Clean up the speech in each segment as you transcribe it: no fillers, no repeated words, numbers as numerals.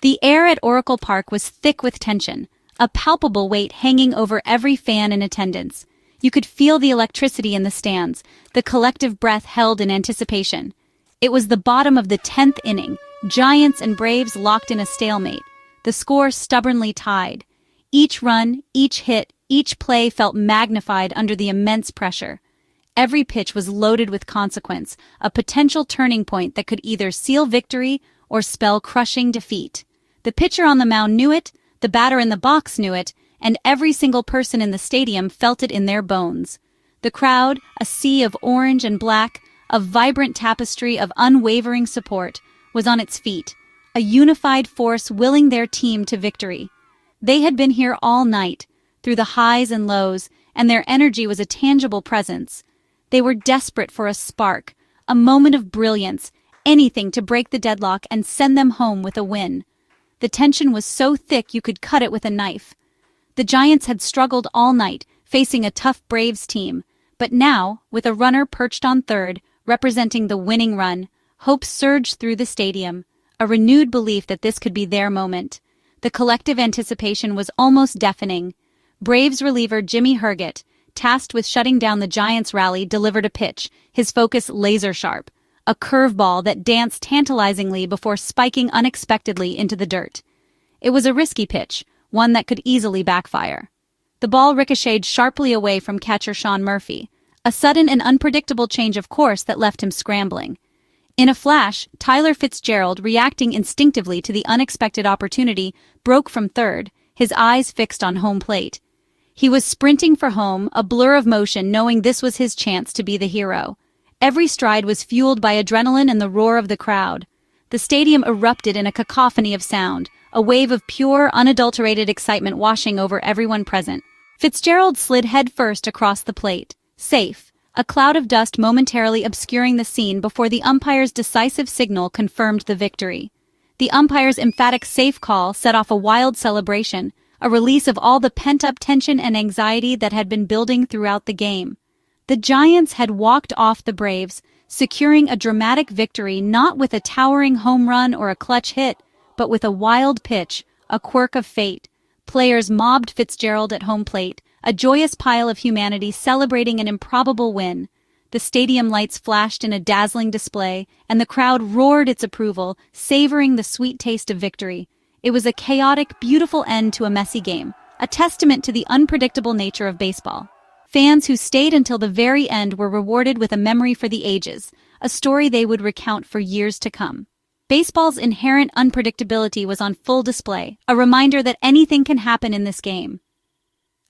The air at Oracle Park was thick with tension, a palpable weight hanging over every fan in attendance. You could feel the electricity in the stands, the collective breath held in anticipation. It was the bottom of the 10th inning, Giants and Braves locked in a stalemate, the score stubbornly tied. Each run, each hit, each play felt magnified under the immense pressure. Every pitch was loaded with consequence, a potential turning point that could either seal victory or spell crushing defeat. The pitcher on the mound knew it, the batter in the box knew it, and every single person in the stadium felt it in their bones. The crowd, a sea of orange and black, a vibrant tapestry of unwavering support, was on its feet, a unified force willing their team to victory. They had been here all night, through the highs and lows, and their energy was a tangible presence. They were desperate for a spark, a moment of brilliance, anything to break the deadlock and send them home with a win. The tension was so thick you could cut it with a knife. The Giants had struggled all night, facing a tough Braves team, but now, with a runner perched on third, representing the winning run, hope surged through the stadium, a renewed belief that this could be their moment. The collective anticipation was almost deafening. Braves reliever Jimmy Herget, tasked with shutting down the Giants' rally, delivered a pitch, his focus laser-sharp, a curveball that danced tantalizingly before spiking unexpectedly into the dirt. It was a risky pitch, one that could easily backfire. The ball ricocheted sharply away from catcher Sean Murphy, a sudden and unpredictable change of course that left him scrambling. In a flash, Tyler Fitzgerald, reacting instinctively to the unexpected opportunity, broke from third, his eyes fixed on home plate. He was sprinting for home, a blur of motion, knowing this was his chance to be the hero. Every stride was fueled by adrenaline and the roar of the crowd. The stadium erupted in a cacophony of sound, a wave of pure, unadulterated excitement washing over everyone present. Fitzgerald slid headfirst across the plate, safe, a cloud of dust momentarily obscuring the scene before the umpire's decisive signal confirmed the victory. The umpire's emphatic safe call set off a wild celebration, a release of all the pent-up tension and anxiety that had been building throughout the game. The Giants had walked off the Braves, securing a dramatic victory not with a towering home run or a clutch hit, but with a wild pitch, a quirk of fate. Players mobbed Fitzgerald at home plate, a joyous pile of humanity celebrating an improbable win. The stadium lights flashed in a dazzling display, and the crowd roared its approval, savoring the sweet taste of victory. It was a chaotic, beautiful end to a messy game, a testament to the unpredictable nature of baseball. Fans who stayed until the very end were rewarded with a memory for the ages, a story they would recount for years to come. Baseball's inherent unpredictability was on full display, a reminder that anything can happen in this game.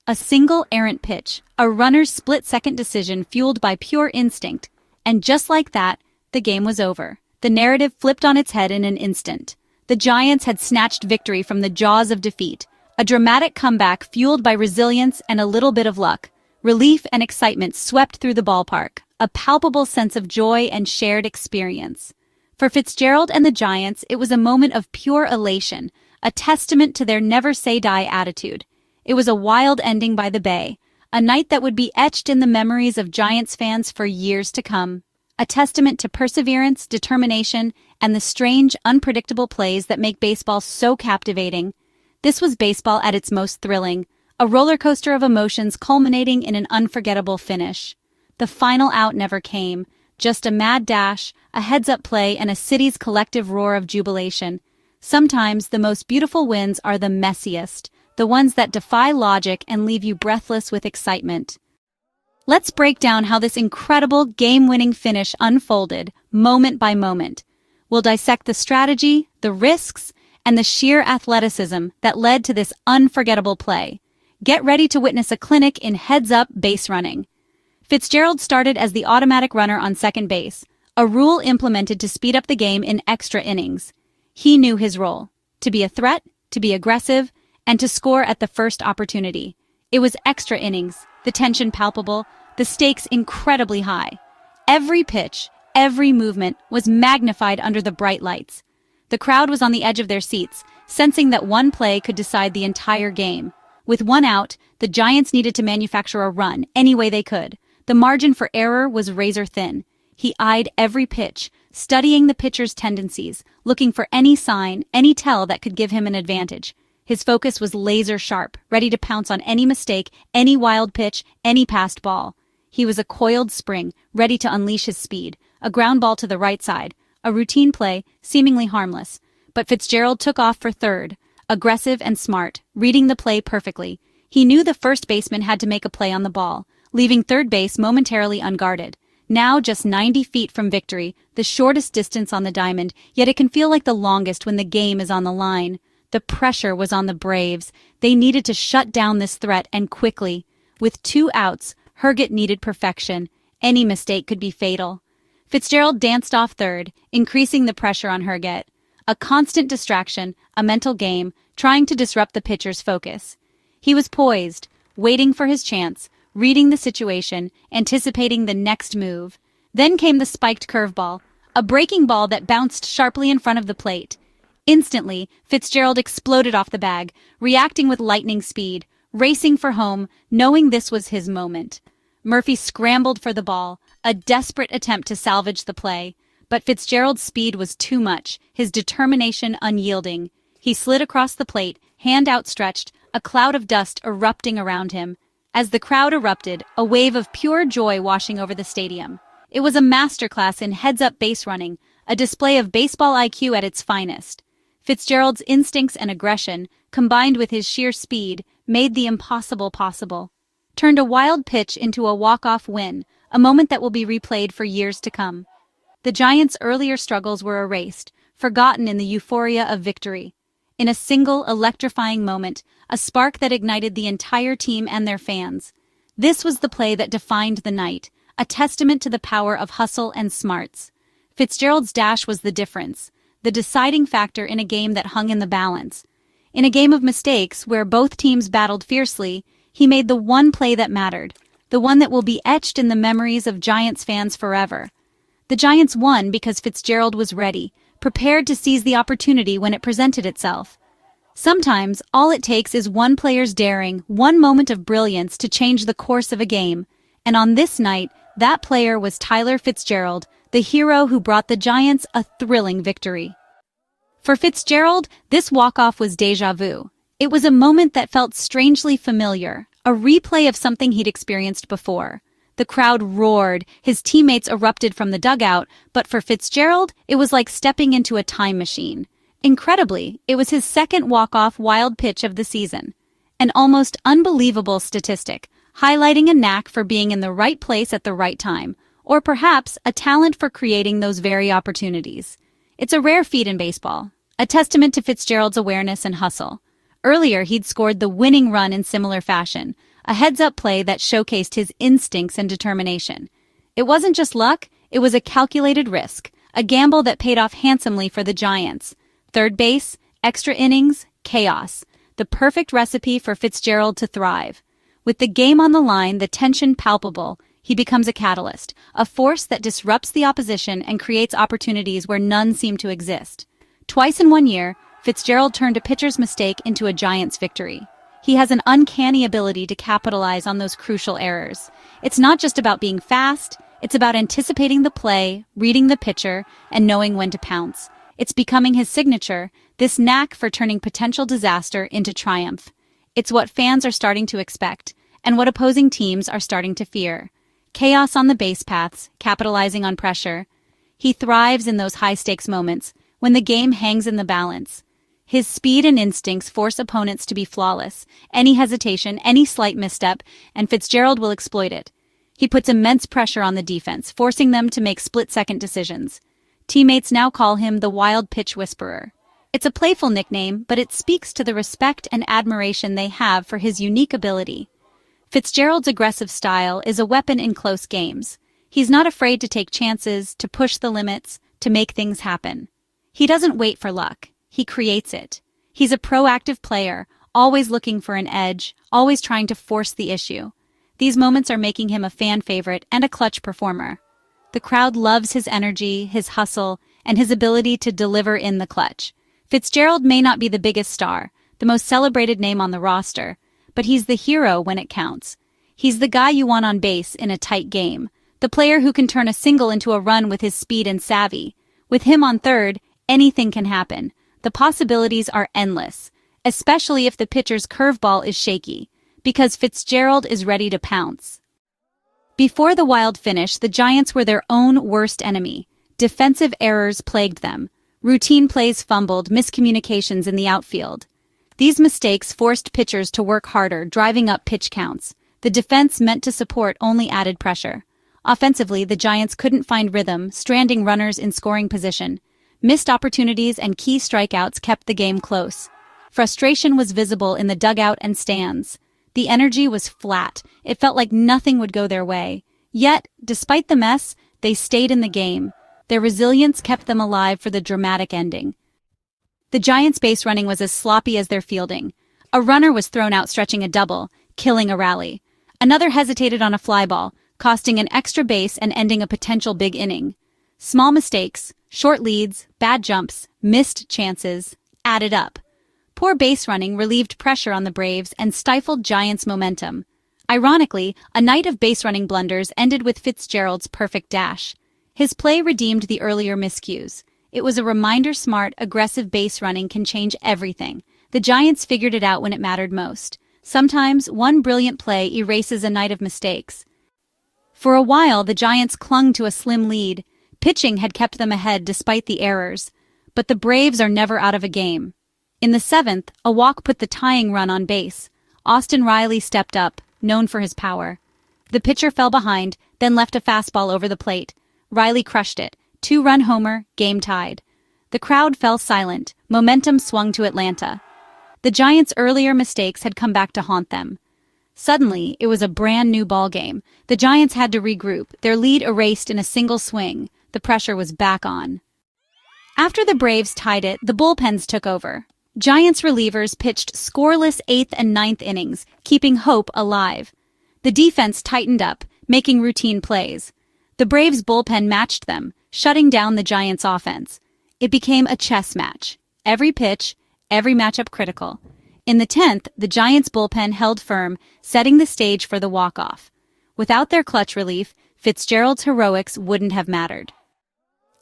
A single errant pitch, a runner's split-second decision fueled by pure instinct, and just like that, the game was over. The narrative flipped on its head in an instant. The Giants had snatched victory from the jaws of defeat, a dramatic comeback fueled by resilience and a little bit of luck. Relief and excitement swept through the ballpark, a palpable sense of joy and shared experience. For Fitzgerald and the Giants, it was a moment of pure elation, a testament to their never-say-die attitude. It was a wild ending by the Bay, a night that would be etched in the memories of Giants fans for years to come. A testament to perseverance, determination, and the strange, unpredictable plays that make baseball so captivating. This was baseball at its most thrilling, a roller coaster of emotions culminating in an unforgettable finish. The final out never came, just a mad dash, a heads-up play, and a city's collective roar of jubilation. Sometimes the most beautiful wins are the messiest, the ones that defy logic and leave you breathless with excitement. Let's break down how this incredible game-winning finish unfolded, moment by moment. We'll dissect the strategy, the risks, and the sheer athleticism that led to this unforgettable play. Get ready to witness a clinic in heads-up base running. Fitzgerald started as the automatic runner on second base, a rule implemented to speed up the game in extra innings. He knew his role: to be a threat, to be aggressive, and to score at the first opportunity. It was extra innings, the tension palpable, the stakes incredibly high. Every pitch, every movement was magnified under the bright lights. The crowd was on the edge of their seats, sensing that one play could decide the entire game. With one out, the Giants needed to manufacture a run any way they could. The margin for error was razor thin. He eyed every pitch, studying the pitcher's tendencies, looking for any sign, any tell that could give him an advantage. His focus was laser sharp, ready to pounce on any mistake, any wild pitch, any passed ball. He was a coiled spring, ready to unleash his speed, a ground ball to the right side, a routine play, seemingly harmless. But Fitzgerald took off for third, aggressive and smart, reading the play perfectly. He knew the first baseman had to make a play on the ball, leaving third base momentarily unguarded. Now just 90 feet from victory, the shortest distance on the diamond, yet it can feel like the longest when the game is on the line. The pressure was on the Braves. They needed to shut down this threat, and quickly. With 2 outs, Herget needed perfection. Any mistake could be fatal. Fitzgerald danced off third, increasing the pressure on Herget. A constant distraction, a mental game, trying to disrupt the pitcher's focus. He was poised, waiting for his chance, reading the situation, anticipating the next move. Then came the spiked curveball, a breaking ball that bounced sharply in front of the plate. Instantly, Fitzgerald exploded off the bag, reacting with lightning speed, racing for home, knowing this was his moment. Murphy scrambled for the ball, a desperate attempt to salvage the play. But Fitzgerald's speed was too much, his determination unyielding. He slid across the plate, hand outstretched, a cloud of dust erupting around him. As the crowd erupted, a wave of pure joy washing over the stadium. It was a masterclass in heads-up base running, a display of baseball IQ at its finest. Fitzgerald's instincts and aggression, combined with his sheer speed, made the impossible possible. Turned a wild pitch into a walk-off win, a moment that will be replayed for years to come. The Giants' earlier struggles were erased, forgotten in the euphoria of victory. In a single, electrifying moment, a spark that ignited the entire team and their fans. This was the play that defined the night, a testament to the power of hustle and smarts. Fitzgerald's dash was the difference, the deciding factor in a game that hung in the balance. In a game of mistakes, where both teams battled fiercely, he made the one play that mattered, the one that will be etched in the memories of Giants fans forever. The Giants won because Fitzgerald was ready, prepared to seize the opportunity when it presented itself. Sometimes, all it takes is one player's daring, one moment of brilliance to change the course of a game. And on this night, that player was Tyler Fitzgerald, the hero who brought the Giants a thrilling victory. For Fitzgerald, this walk-off was déjà vu. It was a moment that felt strangely familiar, a replay of something he'd experienced before. The crowd roared, his teammates erupted from the dugout, but for Fitzgerald, it was like stepping into a time machine. Incredibly, it was his second walk-off wild pitch of the season. An almost unbelievable statistic, highlighting a knack for being in the right place at the right time, or perhaps a talent for creating those very opportunities. It's a rare feat in baseball, a testament to Fitzgerald's awareness and hustle. Earlier, he'd scored the winning run in similar fashion, a heads-up play that showcased his instincts and determination. It wasn't just luck, it was a calculated risk, a gamble that paid off handsomely for the Giants. Third base, extra innings, chaos. The perfect recipe for Fitzgerald to thrive. With the game on the line, the tension palpable, he becomes a catalyst, a force that disrupts the opposition and creates opportunities where none seem to exist. Twice in 1 year, Fitzgerald turned a pitcher's mistake into a Giants' victory. He has an uncanny ability to capitalize on those crucial errors. It's not just about being fast, it's about anticipating the play, reading the pitcher, and knowing when to pounce. It's becoming his signature, this knack for turning potential disaster into triumph. It's what fans are starting to expect, and what opposing teams are starting to fear. Chaos on the base paths, capitalizing on pressure. He thrives in those high-stakes moments, when the game hangs in the balance. His speed and instincts force opponents to be flawless. Any hesitation, any slight misstep, and Fitzgerald will exploit it. He puts immense pressure on the defense, forcing them to make split-second decisions. Teammates now call him the Wild Pitch Whisperer. It's a playful nickname, but it speaks to the respect and admiration they have for his unique ability. Fitzgerald's aggressive style is a weapon in close games. He's not afraid to take chances, to push the limits, to make things happen. He doesn't wait for luck. He creates it. He's a proactive player, always looking for an edge, always trying to force the issue. These moments are making him a fan favorite and a clutch performer. The crowd loves his energy, his hustle, and his ability to deliver in the clutch. Fitzgerald may not be the biggest star, the most celebrated name on the roster, but he's the hero when it counts. He's the guy you want on base in a tight game, the player who can turn a single into a run with his speed and savvy. With him on third, anything can happen. The possibilities are endless, especially if the pitcher's curveball is shaky, because Fitzgerald is ready to pounce. Before the wild finish, the Giants were their own worst enemy. Defensive errors plagued them. Routine plays fumbled, miscommunications in the outfield. These mistakes forced pitchers to work harder, driving up pitch counts. The defense meant to support only added pressure. Offensively, the Giants couldn't find rhythm, stranding runners in scoring position. Missed opportunities and key strikeouts kept the game close. Frustration was visible in the dugout and stands. The energy was flat. It felt like nothing would go their way. Yet, despite the mess, they stayed in the game. Their resilience kept them alive for the dramatic ending. The Giants' base running was as sloppy as their fielding. A runner was thrown out stretching a double, killing a rally. Another hesitated on a fly ball, costing an extra base and ending a potential big inning. Small mistakes, short leads, bad jumps, missed chances, added up. Poor base running relieved pressure on the Braves and stifled Giants' momentum. Ironically, a night of base running blunders ended with Fitzgerald's perfect dash. His play redeemed the earlier miscues. It was a reminder smart, aggressive base running can change everything. The Giants figured it out when it mattered most. Sometimes, one brilliant play erases a night of mistakes. For a while, the Giants clung to a slim lead. Pitching had kept them ahead despite the errors. But the Braves are never out of a game. In the seventh, a walk put the tying run on base. Austin Riley stepped up, known for his power. The pitcher fell behind, then left a fastball over the plate. Riley crushed it. 2-run homer, game tied. The crowd fell silent. Momentum swung to Atlanta. The Giants' earlier mistakes had come back to haunt them. Suddenly, it was a brand new ballgame. The Giants had to regroup, their lead erased in a single swing. The pressure was back on. After the Braves tied it, the bullpens took over. Giants relievers pitched scoreless 8th and 9th innings, keeping hope alive. The defense tightened up, making routine plays. The Braves' bullpen matched them, shutting down the Giants' offense. It became a chess match. Every pitch, every matchup critical. In the 10th, the Giants' bullpen held firm, setting the stage for the walk-off. Without their clutch relief, Fitzgerald's heroics wouldn't have mattered.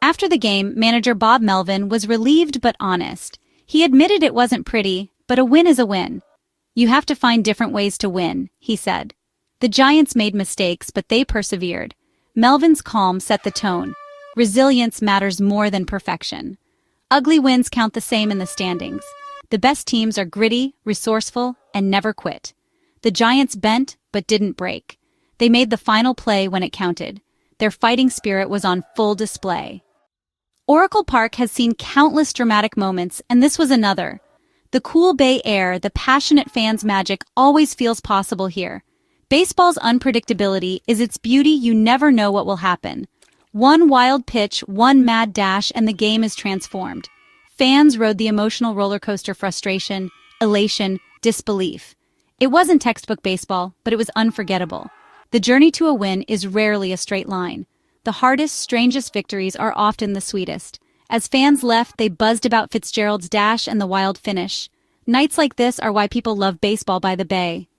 After the game, manager Bob Melvin was relieved but honest. He admitted it wasn't pretty, but a win is a win. You have to find different ways to win, he said. The Giants made mistakes, but they persevered. Melvin's calm set the tone. Resilience matters more than perfection. Ugly wins count the same in the standings. The best teams are gritty, resourceful, and never quit. The Giants bent, but didn't break. They made the final play when it counted. Their fighting spirit was on full display. Oracle Park has seen countless dramatic moments, and this was another. The cool Bay air, the passionate fans' magic always feels possible here. Baseball's unpredictability is its beauty. You never know what will happen. One wild pitch, one mad dash, and the game is transformed. Fans rode the emotional roller coaster: frustration, elation, disbelief. It wasn't textbook baseball, but it was unforgettable. The journey to a win is rarely a straight line. The hardest, strangest victories are often the sweetest. As fans left, they buzzed about Fitzgerald's dash and the wild finish. Nights like this are why people love baseball by the Bay.